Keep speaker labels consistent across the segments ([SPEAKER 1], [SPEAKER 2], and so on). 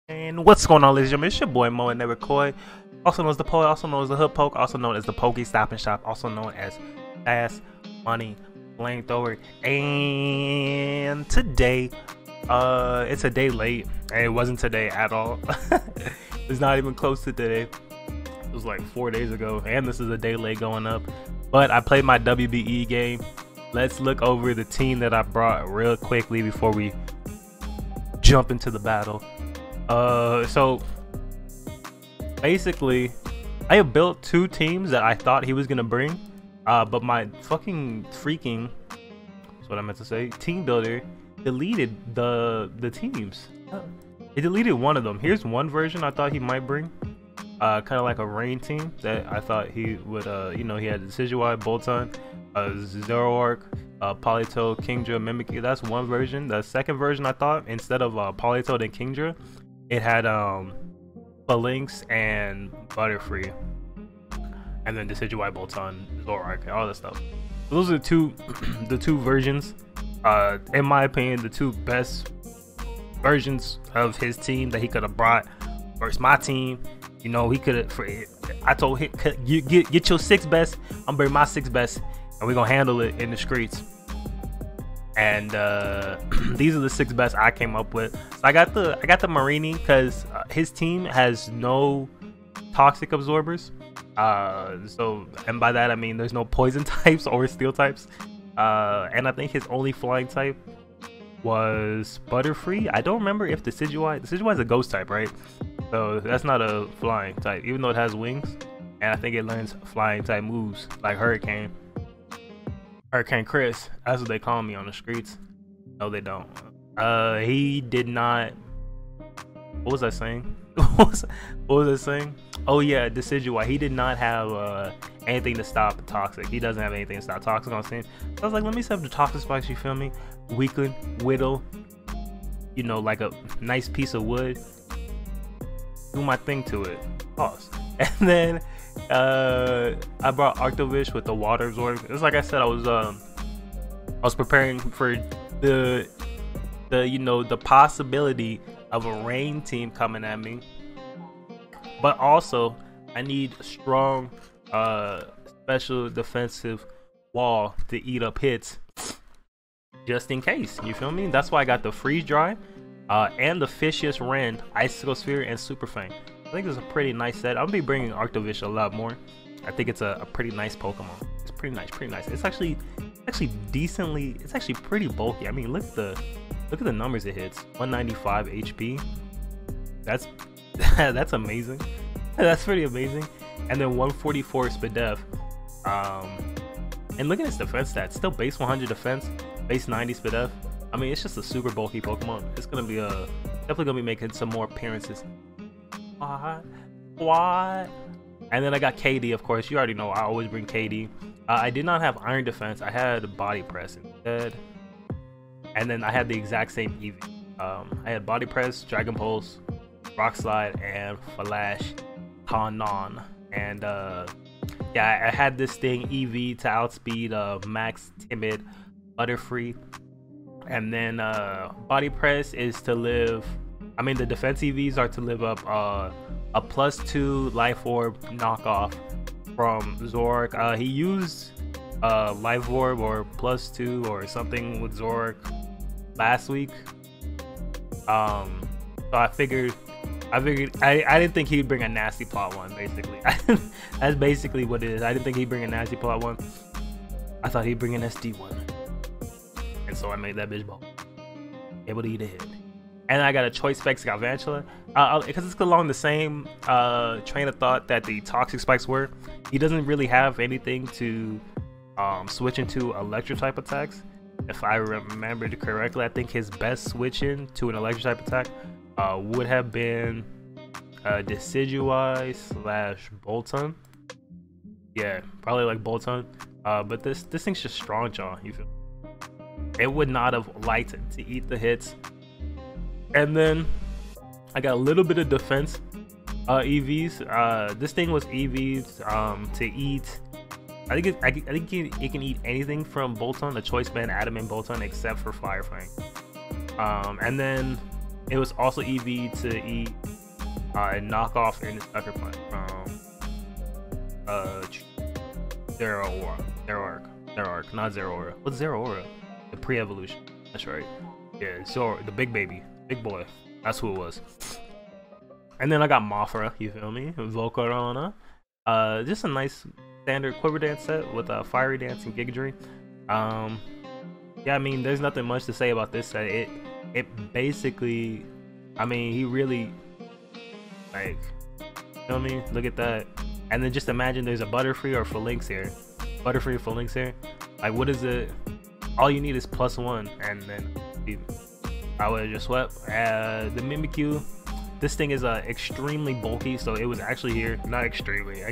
[SPEAKER 1] And what's going on, ladies and gentlemen? It's your boy Mo and Never Coy, also known as the Poet, also known as the Hood Poke, also known as the Pokey Stop and Shop, also known as Fast Money Flamethrower. And today, it's a day late, and it wasn't today at all. It's not even close to today. It was like 4 days ago, and this is a day late going up. But I played my WBE game. Let's look over the team that I brought real quickly before we jump into the battle. So basically I have built two teams that I thought he was gonna bring, but my freaking, that's what I meant to say, team builder deleted the teams. It deleted one of them. Here's one version I thought he might bring, kind of like a rain team that I thought he would, you know, he had Decidueye, Bolton, Zoroark, Politoed, Kingdra, Mimikyu. That's one version. The second version, I thought, instead of Politoed and Kingdra, it had Phalanx and Butterfree, and then Decidueye, Bolton, Zoroark, all that stuff. Those are the two versions, in my opinion, the two best versions of his team that he could have brought versus my team. You know, he could have. I told him, you get your six best. I'm bringing my six best, and we're gonna handle it in the streets. And these are the six best I came up with. So I got the Mareanie because his team has no toxic absorbers. So, and by that I mean there's no poison types or steel types. And I think his only flying type was Butterfree. I don't remember if Decidueye is a ghost type, right? So that's not a flying type, even though it has wings. And I think it learns flying type moves like Hurricane Chris. That's what they call me on the streets. No, they don't. He did not. What was I saying? What was I saying? Oh yeah, Decidueye. He did not have anything to stop toxic. He doesn't have anything to stop toxic on his team. So I was like, let me set up the toxic spikes. You feel me? Weakling, Whittle. You know, like a nice piece of wood. Do my thing to it. Pause. And then I brought Arctovish with the water absorb. It's like I said, I was preparing for the you know, the possibility of a rain team coming at me, but also I need a strong special defensive wall to eat up hits just in case. You feel me? That's why I got the freeze dry and the Fishious Rend, Icicle Sphere, and Super Fang. I think it's a pretty nice set. I'll be bringing Arctovish a lot more. I think it's a pretty nice Pokemon. It's pretty nice. It's actually decently. It's actually pretty bulky. I mean, look at the numbers it hits. 195 HP. That's that's amazing. That's pretty amazing. And then 144 Spadef. And look at its defense stats. Still base 100 defense, base 90 Spadef. I mean, it's just a super bulky Pokemon. It's gonna be definitely gonna be making some more appearances. What? And then I got KD, of course. You already know I always bring KD. I did not have Iron Defense. I had Body Press instead. And then I had the exact same EV. I had Body Press, Dragon Pulse, Rock Slide, and Flash Kanon. And yeah, I had this thing EV to outspeed Max, Timid, Butterfree. And then Body Press is to live. I mean, the defense EVs are to live up a +2 Life Orb knockoff from Zoroark. He used Life Orb or +2 or something with Zoroark last week. So I figured I didn't think he'd bring a nasty plot one, basically. That's basically what it is. I didn't think he'd bring a nasty plot one. I thought he'd bring an SD one. And so I made that bitch ball. Able to eat a hit. And I got a Choice Specs Galvantula, because it's along the same train of thought that the Toxic Spikes were. He doesn't really have anything to switch into Electric type attacks. If I remembered correctly, I think his best switch in to an Electric type attack would have been Decidueye / Bolton. Yeah, probably like Bolton. But this thing's just Strong Jaw. You feel? It would not have liked to eat the hits. And then I got a little bit of defense EVs. This thing was EVs to eat. I think it can eat anything from Bolton, the Choice Band, Adamant, Bolton, except for Fire Fang. And then It was also EV to E and knock off in the sucker punch from Zero Arc, not Zero Aura. What's Zero Aura? The pre-evolution. That's right. Yeah, Zoro, the big baby, big boy. That's who it was. And then I got Mothra, you feel me? Volcarona. Just a nice standard Quiver Dance set with Fiery Dance and Giga Drain. Yeah, I mean, there's nothing much to say about this set. It basically, I mean, he really, like, you know what I mean? Look at that. And then just imagine there's a Butterfree or Phalanx here. Butterfree or Phalanx here. Like, what is it? All you need is +1, and then I would have just swept. The Mimikyu, this thing is extremely bulky, so it was actually here. Not extremely.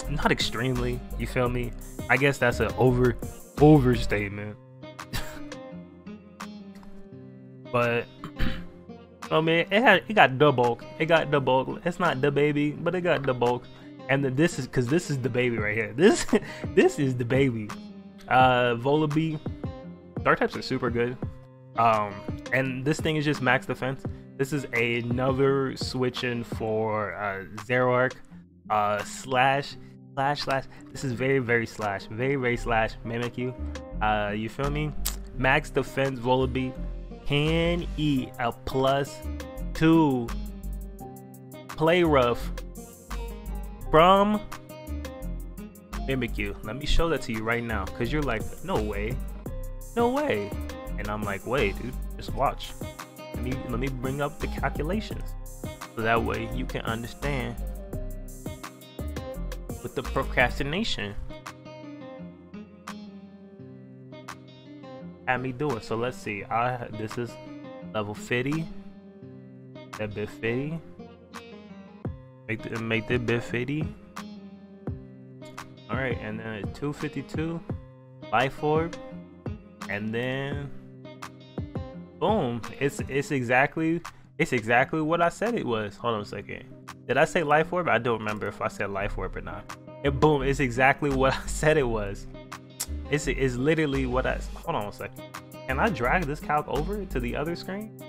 [SPEAKER 1] Not extremely. You feel me? I guess that's an overstatement. But oh man, it got the bulk. It got the bulk. It's not the baby, but it got the bulk. And then this is the baby right here. This is the baby. Volibee. Dark types are super good. And this thing is just max defense. This is another switch-in for Zoroark. Slash. This is very slash Mimikyu. You feel me? Max defense Volibee can eat a +2 play rough from Mimikyu. Let me show that to you right now, because you're like, no way. And I'm like, wait, dude, just watch. Let me bring up the calculations, so that way you can understand with the procrastination had me do it. So let's see. This is level 50. That bit 50. Make that bit 50. All right, and then 252 Life Orb, and then boom. It's exactly what I said it was. Hold on a second. Did I say Life Orb? I don't remember if I said Life Orb or not. Boom. It's exactly what I said it was. It's literally what I. Hold on a second. Can I drag this calc over to the other screen?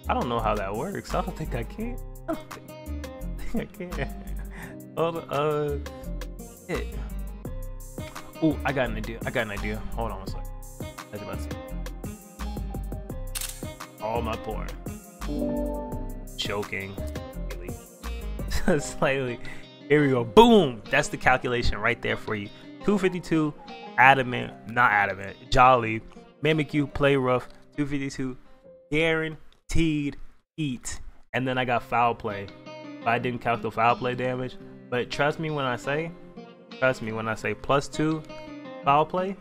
[SPEAKER 1] I don't know how that works. I don't think I can. I can't. Hold on. Shit. Ooh, I got an idea. Hold on a second. I was about to say. All my porn. Choking. Slightly. Here we go. Boom. That's the calculation right there for you. 252 Jolly Mimikyu play rough. 252 guaranteed eat. And then I got foul play, but I didn't count the foul play damage. But trust me when I say +2 foul play,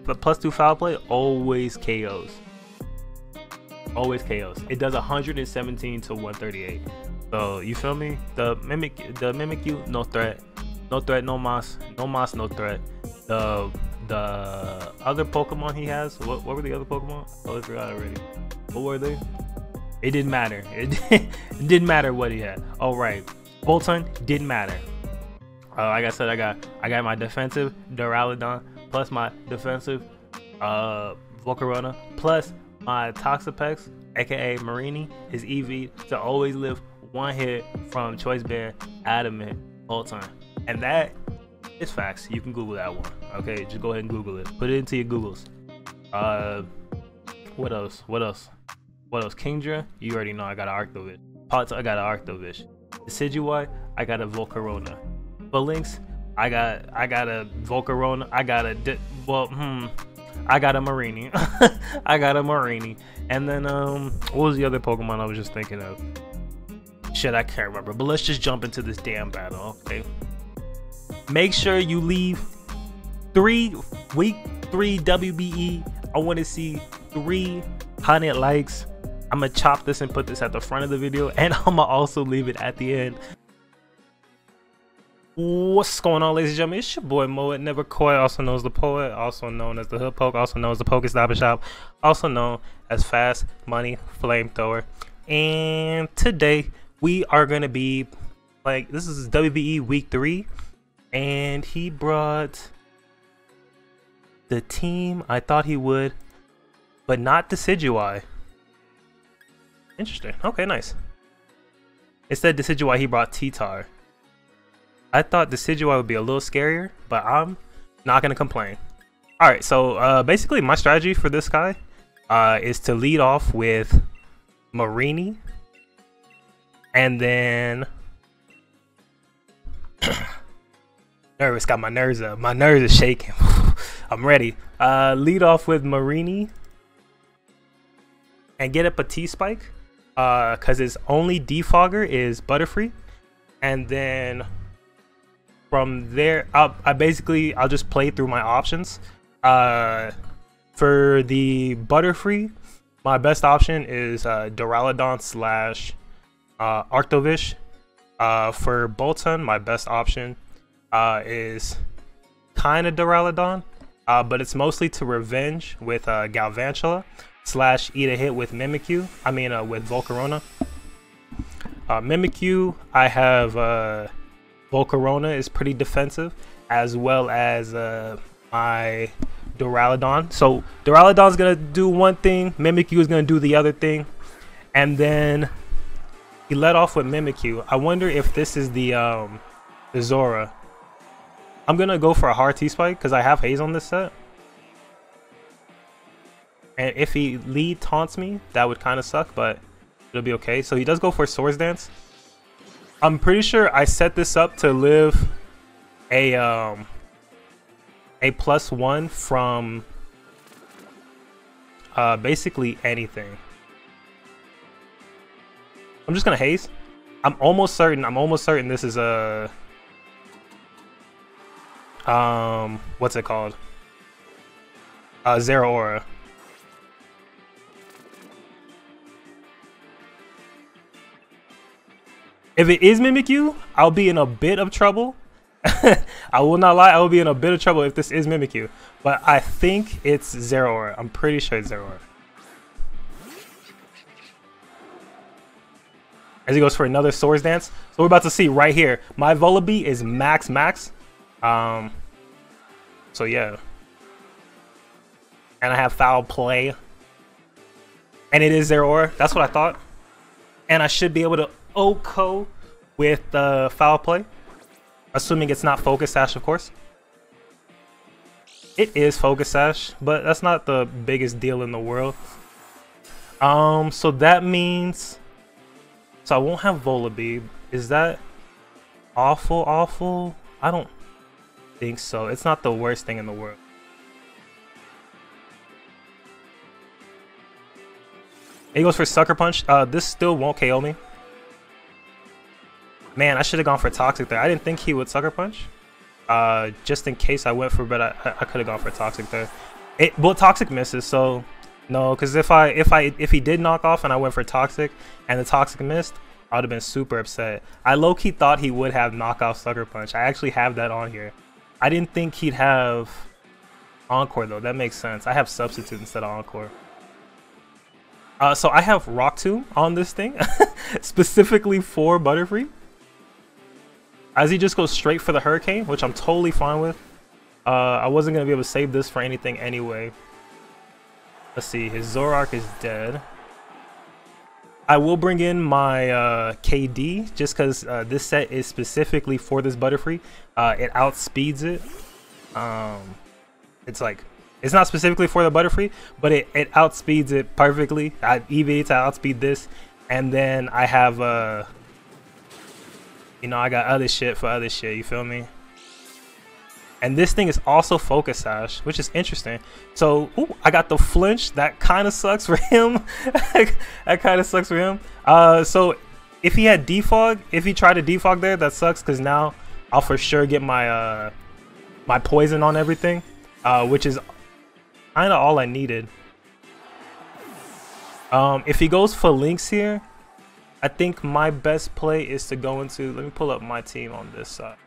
[SPEAKER 1] but +2 foul play always KOs. It does 117 to 138. So you feel me? The Mimikyu, no threat, no mas, no threat. The other Pokemon he has, what were the other Pokemon? Oh, I forgot already. What were they? It didn't matter. It didn't matter what he had. All right, Bolton didn't matter. Like I said, I got my defensive Duraludon plus my defensive Volcarona plus my Toxapex, aka Marini, is EV to always live one hit from Choice Band Adamant all time. And that is facts. You can Google that one. Okay, just go ahead and Google it. Put it into your Googles. What else? Kingdra, you already know I got an Arctovish. Pots, I got an Arctovish. Decidueye, I got a Volcarona. Phalanx, I got a Volcarona. I got a Marini. I got a Marini. And then what was the other Pokemon I was just thinking of? Shit, I can't remember. But let's just jump into this damn battle, okay? Make sure you leave week 3 WBE. I want to see 300 likes. I'm gonna chop this and put this at the front of the video, and I'm gonna also leave it at the end. What's going on, ladies and gentlemen? It's your boy Moet Never Coy, also known as the Poet, also known as the Hood Poke, also known as the Pokestop Shop, also known as Fast Money Flamethrower. And today we are gonna be like, this is WBE week 3, and he brought the team I thought he would, but not Decidueye. Interesting. Okay, nice. It said Decidueye he brought T-Tar. I thought Decidueye would be a little scarier, but I'm not gonna complain. Alright, so basically my strategy for this guy is to lead off with Mareanie. And then nervous, got my nerves up. My nerves are shaking. I'm ready. Lead off with Mareanie and get up a T-Spike. Because his only defogger is Butterfree, and then from there I'll just play through my options. For the Butterfree, my best option is Duraludon slash Arctovish. For Bolton, my best option is kind of Duraludon, but it's mostly to revenge with Galvantula slash eat a hit with Mimikyu. I mean with Volcarona. Mimikyu, I have Volcarona is pretty defensive, as well as my Duraludon. So Duraludon's gonna do one thing, Mimikyu is gonna do the other thing, and then he led off with Mimikyu. I wonder if this is the Zora. I'm gonna go for a hard T-Spike because I have Haze on this set. And if he lead taunts me, that would kind of suck, but it'll be okay. So he does go for Swords Dance. I'm pretty sure I set this up to live a +1 from basically anything. I'm just gonna Haze. I'm almost certain this is a what's it called? Zeraora. If it is Mimikyu, I'll be in a bit of trouble. I will not lie, I will be in a bit of trouble if this is Mimikyu. But I think it's Zeraora. I'm pretty sure it's Zeraora. As he goes for another Swords Dance. So we're about to see right here. My Vullaby is max. So yeah. And I have Foul Play. And it is Zeraora. That's what I thought. And I should be able to OHKO with Foul Play, assuming it's not Focus Sash, of course. It is Focus Sash, but that's not the biggest deal in the world. So that means, so I won't have Vullaby. Is that awful? I don't think so. It's not the worst thing in the world. He goes for Sucker Punch. This still won't KO me. Man, I should have gone for Toxic there. I didn't think he would Sucker Punch. Just in case I went for, but I could have gone for Toxic there. Well, Toxic misses, so no. Because if he did knock off and I went for Toxic and the Toxic missed, I would have been super upset. I low-key thought he would have knockoff Sucker Punch. I actually have that on here. I didn't think he'd have Encore though. That makes sense. I have Substitute instead of Encore. So I have Rock Tomb on this thing, specifically for Butterfree. As he just goes straight for the Hurricane, which I'm totally fine with. I wasn't going to be able to save this for anything anyway. Let's see, his Zoroark is dead. I will bring in my KD, just because this set is specifically for this Butterfree. It outspeeds it. It's not specifically for the Butterfree, but it outspeeds it perfectly. I EV to outspeed this, and then I have you know, I got other shit for other shit, you feel me? And this thing is also Focus Sash, which is interesting. So, ooh, I got the flinch. That kind of sucks for him. That kind of sucks for him. So, if he had defog, if he tried to defog there, that sucks because now I'll for sure get my my poison on everything, which is kind of all I needed. If he goes for Lynx here, I think my best play is to go into, let me pull up my team on this side.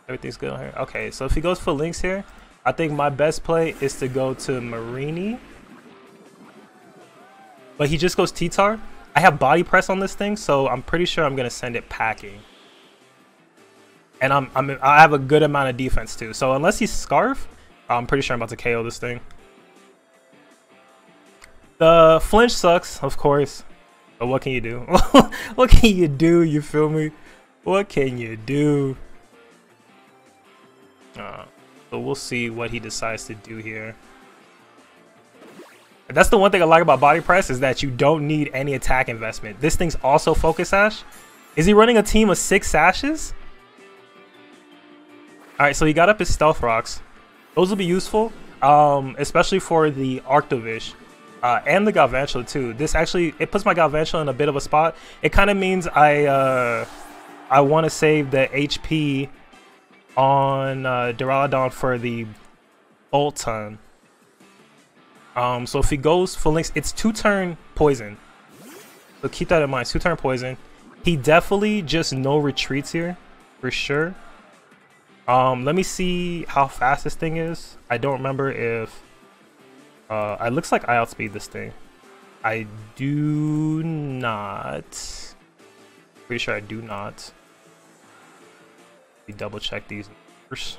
[SPEAKER 1] Everything's good on here. Okay, so if he goes for Lynx here, I think my best play is to go to Mareanie. But he just goes T-Tar. I have Body Press on this thing, so I'm pretty sure I'm going to send it packing. And I have a good amount of defense too. So unless he's Scarf, I'm pretty sure I'm about to KO this thing. The flinch sucks, of course. But what can you do? What can you do? You feel me? What can you do? So we'll see what he decides to do here. And that's the one thing I like about Body Press is that you don't need any attack investment. This thing's also Focus Sash. Is he running a team of 6 sashes? Alright, so he got up his Stealth Rocks. Those will be useful, especially for the Arctovish. And the Galvantula too. This actually, it puts my Galvantula in a bit of a spot. It kind of means I want to save the HP on Duraludon for the Bolt Ton. So if he goes for Lynx, it's 2-turn poison. So keep that in mind, 2-turn poison. He definitely just no retreats here, for sure. Let me see how fast this thing is. I don't remember if... it looks like I outspeed this thing. I do not. Pretty sure I do not. Let me double check these numbers.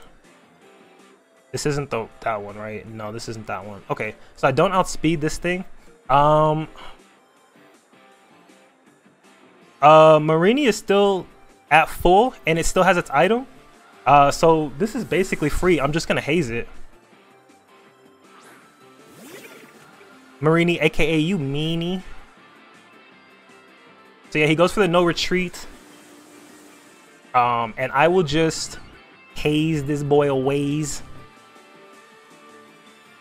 [SPEAKER 1] This isn't that one, right? No, this isn't that one. Okay, so I don't outspeed this thing. Mareanie is still at full, and it still has its item. So this is basically free. I'm just gonna haze it. Mareanie, aka you meanie. So yeah, he goes for the no retreat. And I will just haze this boy aways.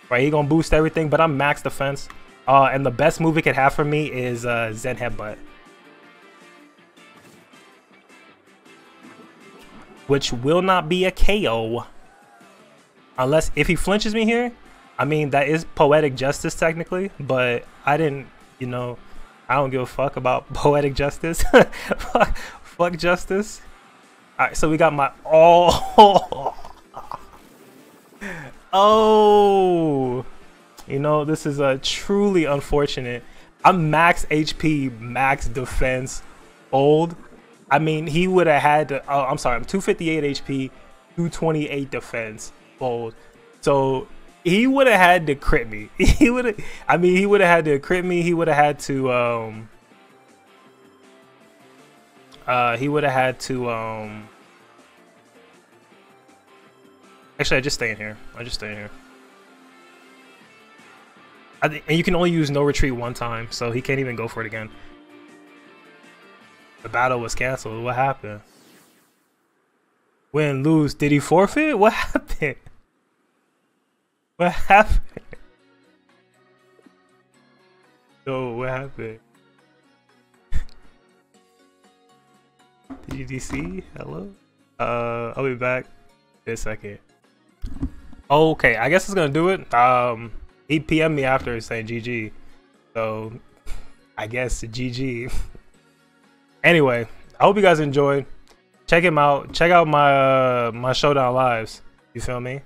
[SPEAKER 1] Right, he gonna boost everything, but I'm max defense. And the best move it could have for me is Zen Headbutt. Which will not be a KO. Unless, if he flinches me here, I mean, that is Poetic Justice technically, but I didn't, you know, I don't give a fuck about Poetic Justice. Fuck Justice. Alright, so we got my, oh, you know, this is truly unfortunate. I'm max HP, max defense, old. I mean, he would have had to, oh, I'm sorry, I'm 258 HP, 228 defense, bold. So he would have had to crit me. He would have, I mean, he would have had to crit me. He would have had to, actually, I just stay in here. And you can only use no retreat one time, so he can't even go for it again. The battle was canceled. What happened? Win, lose. Did he forfeit? What happened? What happened? No, what happened? DDC? Hello? I'll be back in a second. Okay, I guess it's gonna do it. He PM'd me after saying GG. So, I guess GG. Anyway, I hope you guys enjoyed. Check him out. Check out my my Showdown lives. You feel me?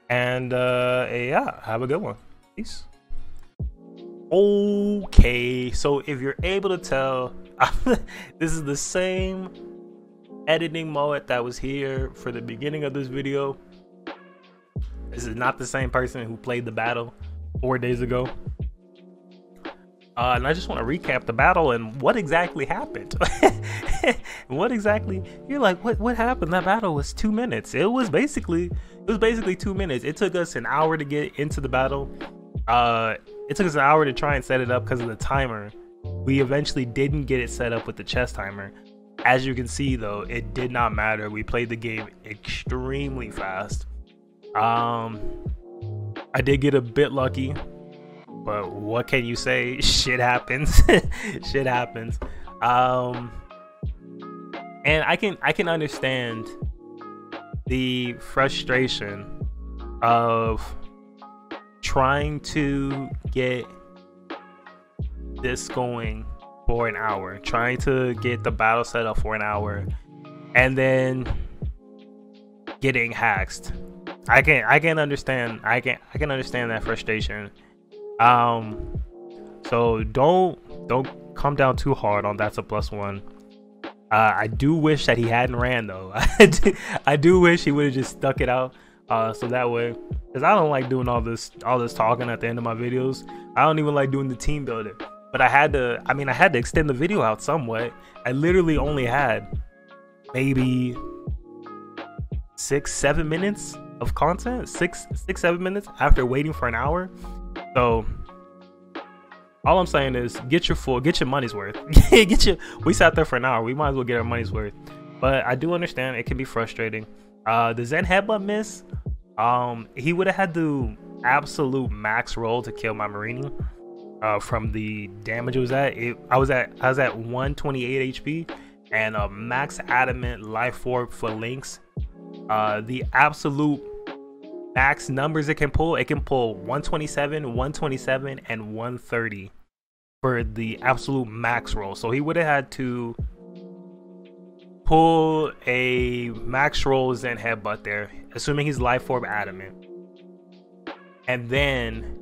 [SPEAKER 1] And yeah, have a good one. Peace. Okay, so if you're able to tell, this is the same editing mode that was here for the beginning of this video. This is not the same person who played the battle 4 days ago. And I just want to recap the battle and what exactly happened. What exactly? You're like, what happened? That battle was 2 minutes. It was basically 2 minutes. It took us an hour to get into the battle. It took us an hour to try and set it up because of the timer. We eventually didn't get it set up with the chess timer. As you can see though, it did not matter. We played the game extremely fast. I did get a bit lucky, but what can you say? Shit happens. Shit happens. And I can understand the frustration of trying to get this going for an hour, trying to get the battle set up for an hour, and then getting hacked. I can understand that frustration. So don't come down too hard on That's a +1. I do wish that he hadn't ran though. I do wish he would have just stuck it out. So that way, because I don't like doing all this talking at the end of my videos. I don't even like doing the team builder. But I had to extend the video out somewhat. I literally only had maybe 6-7 minutes of content, 6-7 minutes after waiting for an hour. So all I'm saying is get your money's worth. We sat there for an hour. We might as well get our money's worth. But I do understand it can be frustrating. The Zen headbutt miss, he would have had to absolute max roll to kill my Marini. From the damage it was at, I was at 128 HP and a max adamant life orb for Lynx. The absolute max numbers it can pull 127, 127, and 130 for the absolute max roll. So he would have had to pull a max roll Zen headbutt there, assuming he's life orb adamant, and then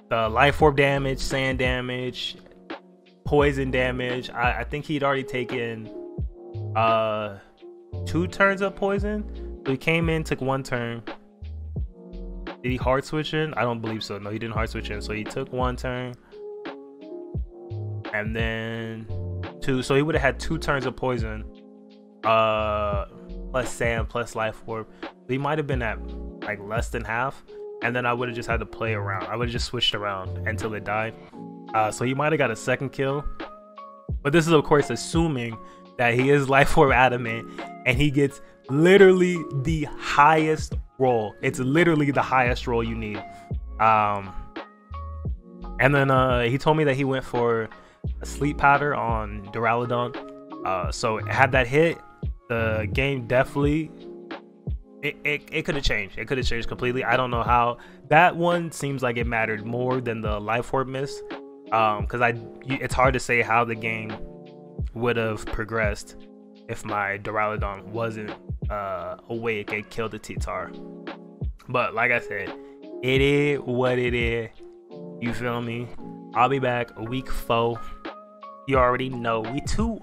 [SPEAKER 1] the life orb damage, sand damage, poison damage. I think he'd already taken 2 turns of poison. So he came in, took 1 turn. Did he hard switch in? I don't believe so. No, he didn't hard switch in. So he took 1 turn, and then 2. So he would have had 2 turns of poison, plus sand, plus life orb. So he might have been at like less than half. And then I would have just had to play around. I would have just switched around until it died. So he might have got a 2nd kill. But this is, of course, assuming that he is life orb adamant and he gets literally the highest roll. It's literally the highest roll you need. And then he told me that he went for a sleep powder on Duraludon. So had that hit, the game definitely... It could have changed. It could have changed completely. I don't know how. That one seems like it mattered more than the life orb miss. Because it's hard to say how the game would have progressed if my Duraludon wasn't awake and killed the T-Tar. But like I said, it is what it is. You feel me? I'll be back week 4. You already know. We 2-1.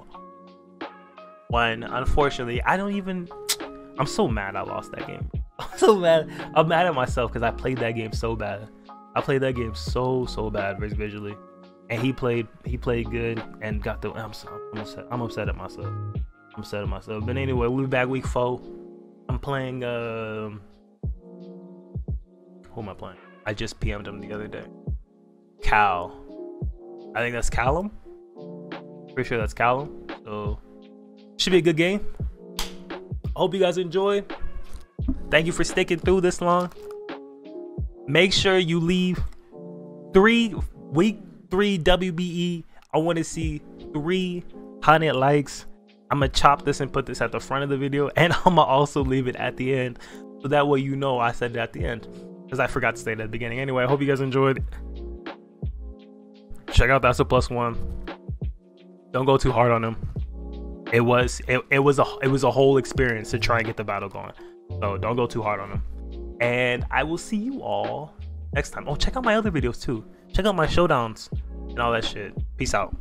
[SPEAKER 1] Unfortunately, I'm so mad I lost that game. I'm so mad. I'm mad at myself because I played that game so bad. I played that game so bad visually, and he played good and got the. I'm upset at myself. I'm upset at myself. But anyway, we'll be back week 4. I'm playing. Who am I playing? I just PM'd him the other day. Cal. I think that's Callum. Pretty sure that's Callum. So should be a good game. I hope you guys enjoy. Thank you for sticking through this long. Make sure you leave week 3 WBE. I want to see 300 likes. I'm gonna chop this and put this at the front of the video, and I'm gonna also leave it at the end, so that way you know I said it at the end, because I forgot to say it at the beginning. Anyway, I hope you guys enjoyed. Check out That's a +1. Don't go too hard on him. It was a whole experience to try and get the battle going. So don't go too hard on him. And I will see you all next time. Oh, check out my other videos too. Check out my showdowns and all that shit. Peace out.